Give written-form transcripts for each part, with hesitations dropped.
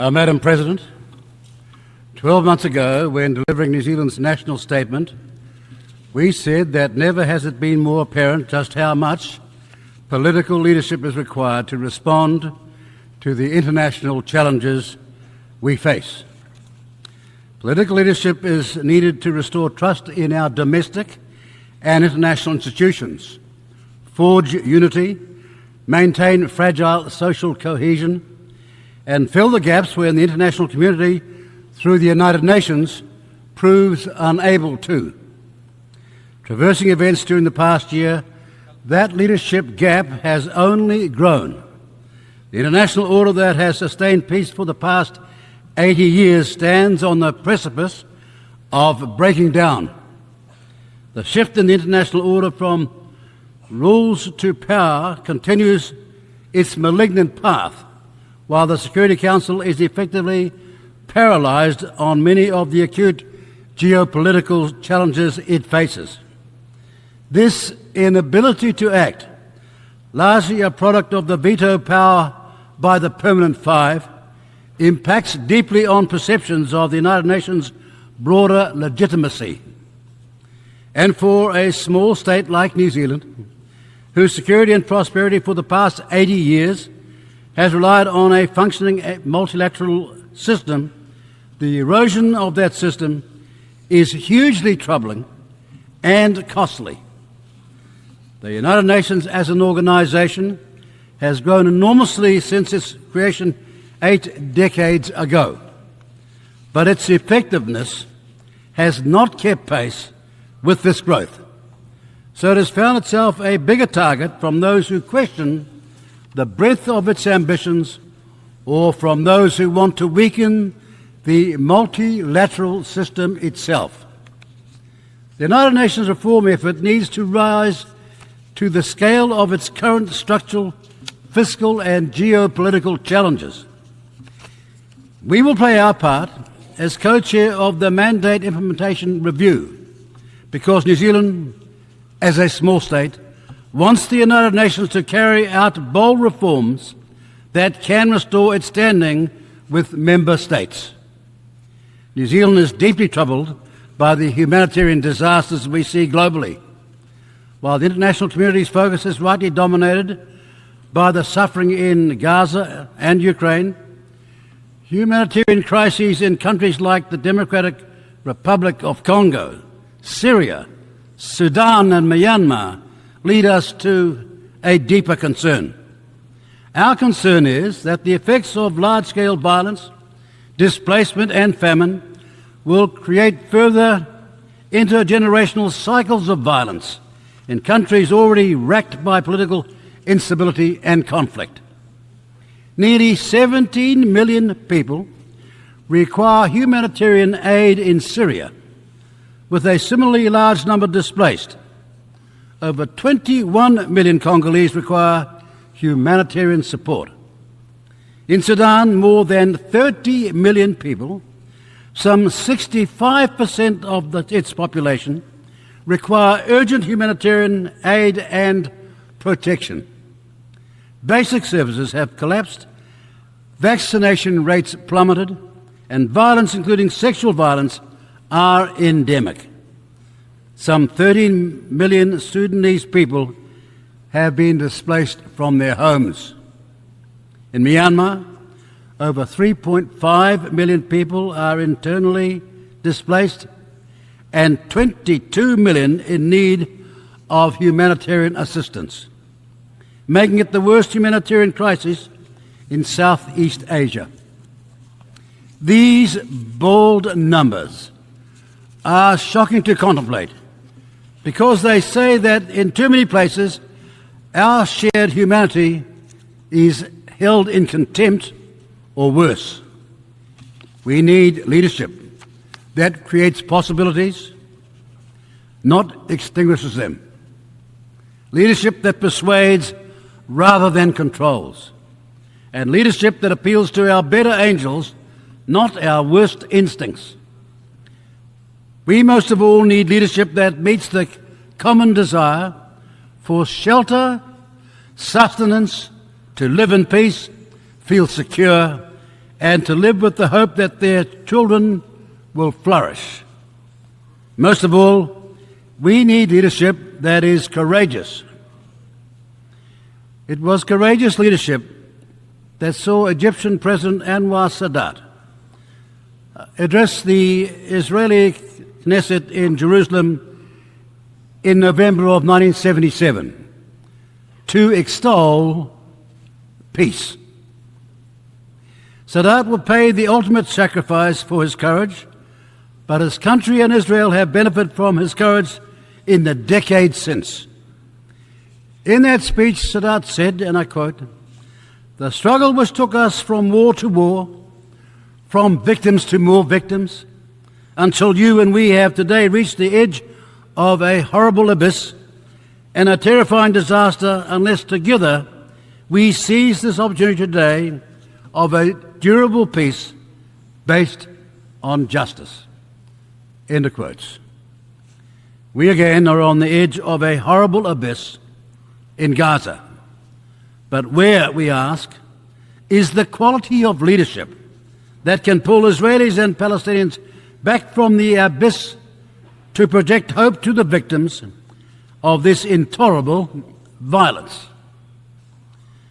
Madam President, 12 months ago, when delivering New Zealand's national statement, we said that never has it been more apparent just how much political leadership is required to respond to the international challenges we face. Political leadership is needed to restore trust in our domestic and international institutions, forge unity, maintain fragile social cohesion, and fill the gaps when the international community, through the United Nations, proves unable to. Traversing events during the past year, that leadership gap has only grown. The international order that has sustained peace for the past 80 years stands on the precipice of breaking down. The shift in the international order from rules to power continues its malignant path, while the Security Council is effectively paralysed on many of the acute geopolitical challenges it faces. This inability to act, largely a product of the veto power by the Permanent Five, impacts deeply on perceptions of the United Nations' broader legitimacy. And for a small state like New Zealand, whose security and prosperity for the past 80 years has relied on a functioning multilateral system, the erosion of that system is hugely troubling and costly. The United Nations as an organisation has grown enormously since its creation 8 decades ago, but its effectiveness has not kept pace with this growth. So it has found itself a bigger target from those who question the breadth of its ambitions or from those who want to weaken the multilateral system itself. The United Nations reform effort needs to rise to the scale of its current structural, fiscal and geopolitical challenges. We will play our part as co-chair of the Mandate Implementation Review because New Zealand, as a small state, wants the United Nations to carry out bold reforms that can restore its standing with member states. New Zealand is deeply troubled by the humanitarian disasters we see globally. While the international community's focus is rightly dominated by the suffering in Gaza and Ukraine, humanitarian crises in countries like the Democratic Republic of Congo, Syria, Sudan and Myanmar lead us to a deeper concern. Our concern is that the effects of large-scale violence, displacement and famine will create further intergenerational cycles of violence in countries already racked by political instability and conflict. Nearly 17 million people require humanitarian aid in Syria, with a similarly large number displaced. Over 21 million Congolese require humanitarian support. In Sudan, more than 30 million people, some 65% of its population, require urgent humanitarian aid and protection. Basic services have collapsed, vaccination rates plummeted, and violence, including sexual violence, are endemic. Some 13 million Sudanese people have been displaced from their homes. In Myanmar, over 3.5 million people are internally displaced and 22 million in need of humanitarian assistance, making it the worst humanitarian crisis in Southeast Asia. These bold numbers are shocking to contemplate because they say that in too many places our shared humanity is held in contempt or worse. We need leadership that creates possibilities, not extinguishes them. Leadership that persuades rather than controls. And leadership that appeals to our better angels, not our worst instincts. We most of all need leadership that meets the common desire for shelter, sustenance, to live in peace, feel secure, and to live with the hope that their children will flourish. Most of all, we need leadership that is courageous. It was courageous leadership that saw Egyptian President Anwar Sadat address the Israeli Knesset in Jerusalem in November of 1977 to extol peace. Sadat will pay the ultimate sacrifice for his courage, but his country and Israel have benefited from his courage in the decades since. In that speech, Sadat said, and I quote, "The struggle which took us from war to war, from victims to more victims, until you and we have today reached the edge of a horrible abyss and a terrifying disaster unless together we seize this opportunity today of a durable peace based on justice." End of quotes. We again are on the edge of a horrible abyss in Gaza. But where, we ask, is the quality of leadership that can pull Israelis and Palestinians back from the abyss to project hope to the victims of this intolerable violence?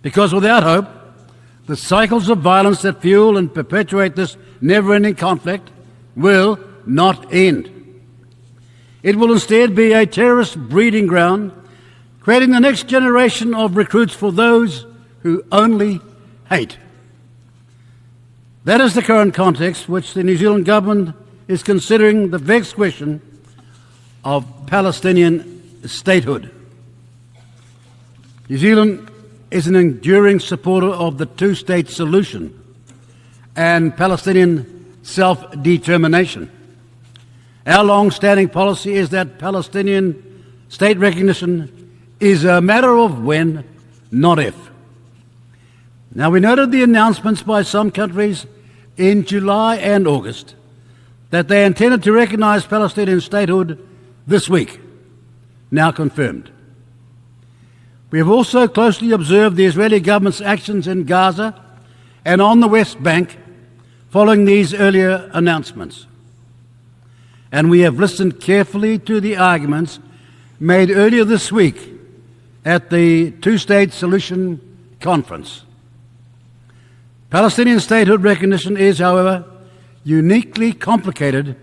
Because without hope, the cycles of violence that fuel and perpetuate this never-ending conflict will not end. It will instead be a terrorist breeding ground, creating the next generation of recruits for those who only hate. That is the current context which the New Zealand government is considering the vexed question of Palestinian statehood. New Zealand is an enduring supporter of the two-state solution and Palestinian self-determination. Our long-standing policy is that Palestinian state recognition is a matter of when, not if. Now, we noted the announcements by some countries in July and August that they intended to recognise Palestinian statehood this week, now confirmed. We have also closely observed the Israeli government's actions in Gaza and on the West Bank following these earlier announcements. And we have listened carefully to the arguments made earlier this week at the Two-State Solution Conference. Palestinian statehood recognition is, however, uniquely complicated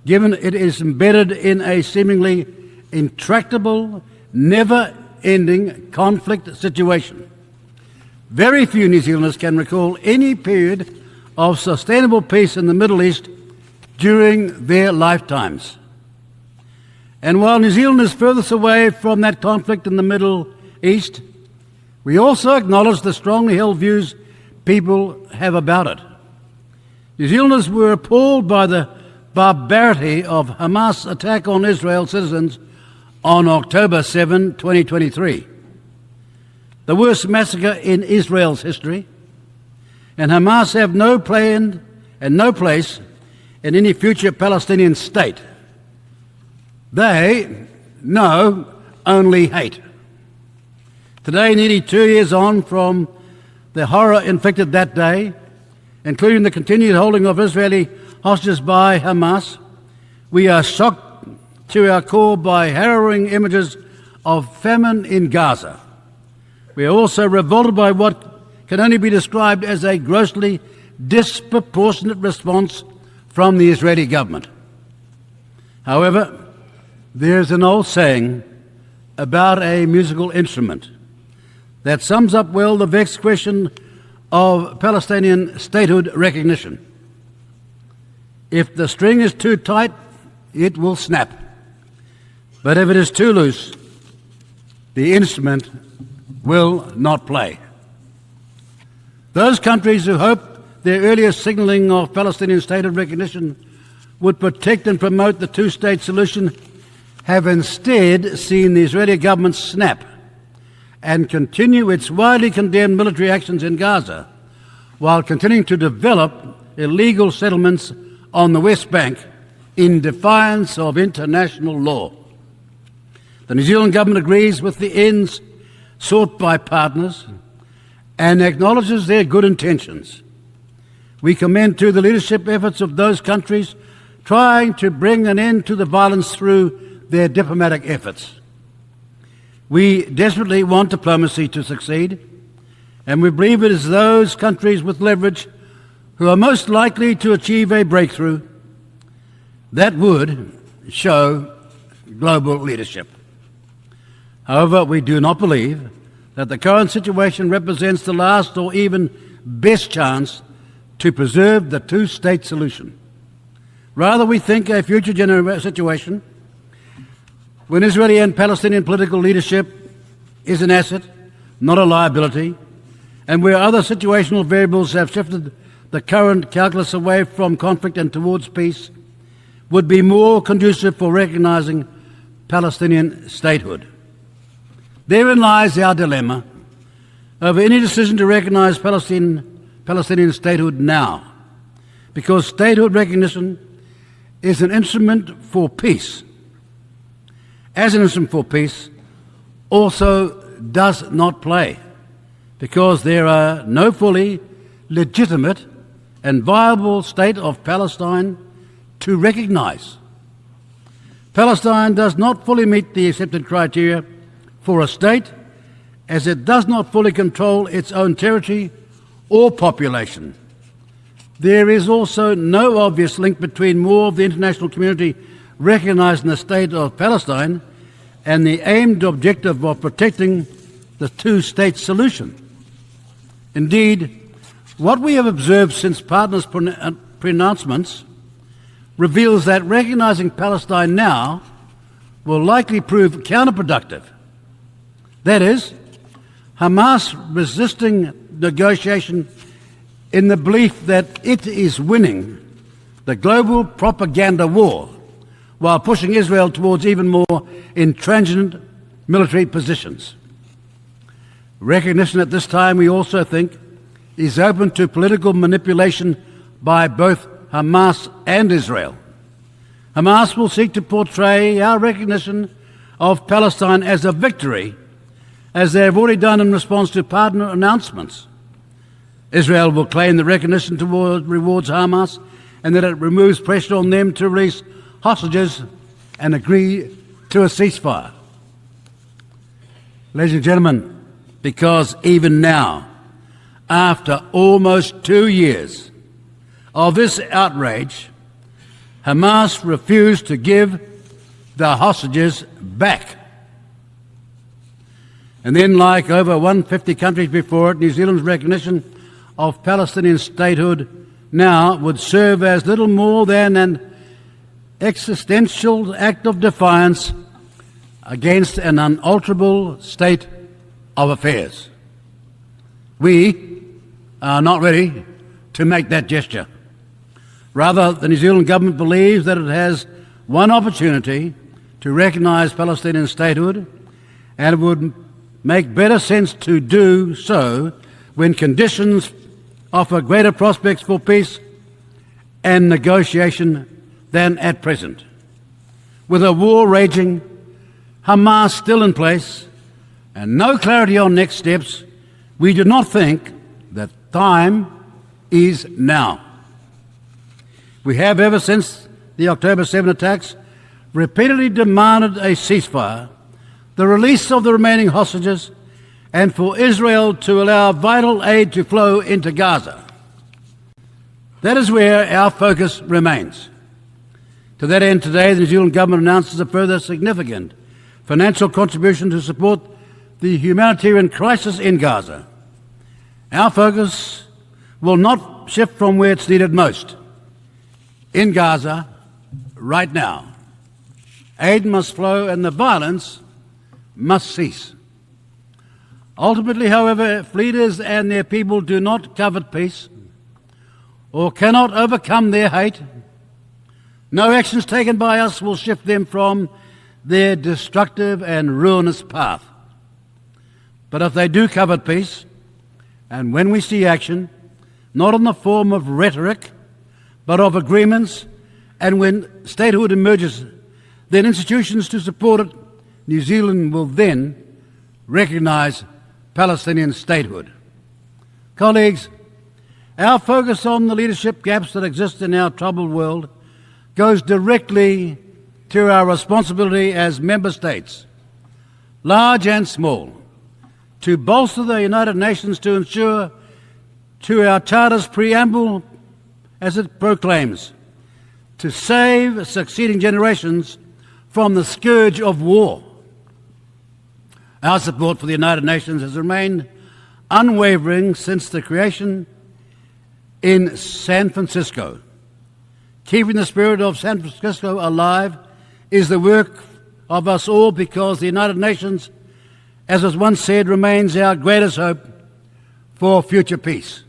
given it is embedded in a seemingly intractable, never-ending conflict situation. Very few New Zealanders can recall any period of sustainable peace in the Middle East during their lifetimes. And while New Zealand is furthest away from that conflict in the Middle East, we also acknowledge the strongly held views people have about it. New Zealanders were appalled by the barbarity of Hamas' attack on Israel citizens on October 7, 2023, the worst massacre in Israel's history, and Hamas have no plan and no place in any future Palestinian state. They know only hate. Today, nearly 2 years on from the horror inflicted that day, including the continued holding of Israeli hostages by Hamas, we are shocked to our core by harrowing images of famine in Gaza. We are also revolted by what can only be described as a grossly disproportionate response from the Israeli government. However, there is an old saying about a musical instrument that sums up well the vexed question of Palestinian statehood recognition. If the string is too tight, it will snap. But if it is too loose, the instrument will not play. Those countries who hope their earlier signalling of Palestinian statehood recognition would protect and promote the two-state solution have instead seen the Israeli government snap and continue its widely condemned military actions in Gaza while continuing to develop illegal settlements on the West Bank in defiance of international law. The New Zealand government agrees with the ends sought by partners and acknowledges their good intentions. We commend to the leadership efforts of those countries trying to bring an end to the violence through their diplomatic efforts. We desperately want diplomacy to succeed, and we believe it is those countries with leverage who are most likely to achieve a breakthrough that would show global leadership. However, we do not believe that the current situation represents the last or even best chance to preserve the two-state solution. Rather, we think a future situation when Israeli and Palestinian political leadership is an asset, not a liability, and where other situational variables have shifted the current calculus away from conflict and towards peace, would be more conducive for recognizing Palestinian statehood. Therein lies our dilemma over any decision to recognize Palestinian statehood now, because statehood recognition is an instrument for peace. As an instrument for peace, also does not play, because there are no fully legitimate and viable state of Palestine to recognize. Palestine does not fully meet the accepted criteria for a state, as it does not fully control its own territory or population. There is also no obvious link between more of the international community recognising the state of Palestine and the aimed objective of protecting the two-state solution. Indeed, what we have observed since partners' pronouncements reveals that recognising Palestine now will likely prove counterproductive. That is, Hamas resisting negotiation in the belief that it is winning the global propaganda war while pushing Israel towards even more intransigent military positions. Recognition at this time, we also think, is open to political manipulation by both Hamas and Israel. Hamas will seek to portray our recognition of Palestine as a victory, as they have already done in response to partner announcements. Israel will claim the recognition rewards Hamas and that it removes pressure on them to release hostages and agree to a ceasefire. Ladies and gentlemen, because even now, after almost 2 years of this outrage, Hamas refused to give the hostages back. And then, like over 150 countries before it, New Zealand's recognition of Palestinian statehood now would serve as little more than an existential act of defiance against an unalterable state of affairs. We are not ready to make that gesture. Rather, the New Zealand government believes that it has one opportunity to recognise Palestinian statehood, and it would make better sense to do so when conditions offer greater prospects for peace and negotiation than at present. With a war raging, Hamas still in place, and no clarity on next steps, we do not think that time is now. We have, ever since the October 7 attacks, repeatedly demanded a ceasefire, the release of the remaining hostages, and for Israel to allow vital aid to flow into Gaza. That is where our focus remains. To that end, today the New Zealand government announces a further significant financial contribution to support the humanitarian crisis in Gaza. Our focus will not shift from where it's needed most. In Gaza, right now, aid must flow and the violence must cease. Ultimately, however, if leaders and their people do not covet peace or cannot overcome their hate, no actions taken by us will shift them from their destructive and ruinous path. But if they do covet peace, and when we see action, not in the form of rhetoric, but of agreements, and when statehood emerges, then institutions to support it, New Zealand will then recognise Palestinian statehood. Colleagues, Our focus on the leadership gaps that exist in our troubled world goes directly to our responsibility as member states, large and small, to bolster the United Nations to ensure, to our Charter's preamble as it proclaims, to save succeeding generations from the scourge of war. Our support for the United Nations has remained unwavering since the creation in San Francisco. Keeping the spirit of San Francisco alive is the work of us all, because the United Nations, as was once said, remains our greatest hope for future peace.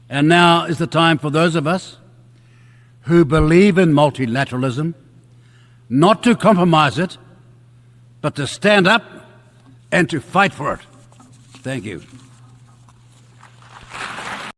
And now is the time for those of us who believe in multilateralism not to compromise it, but to stand up and to fight for it. Thank you.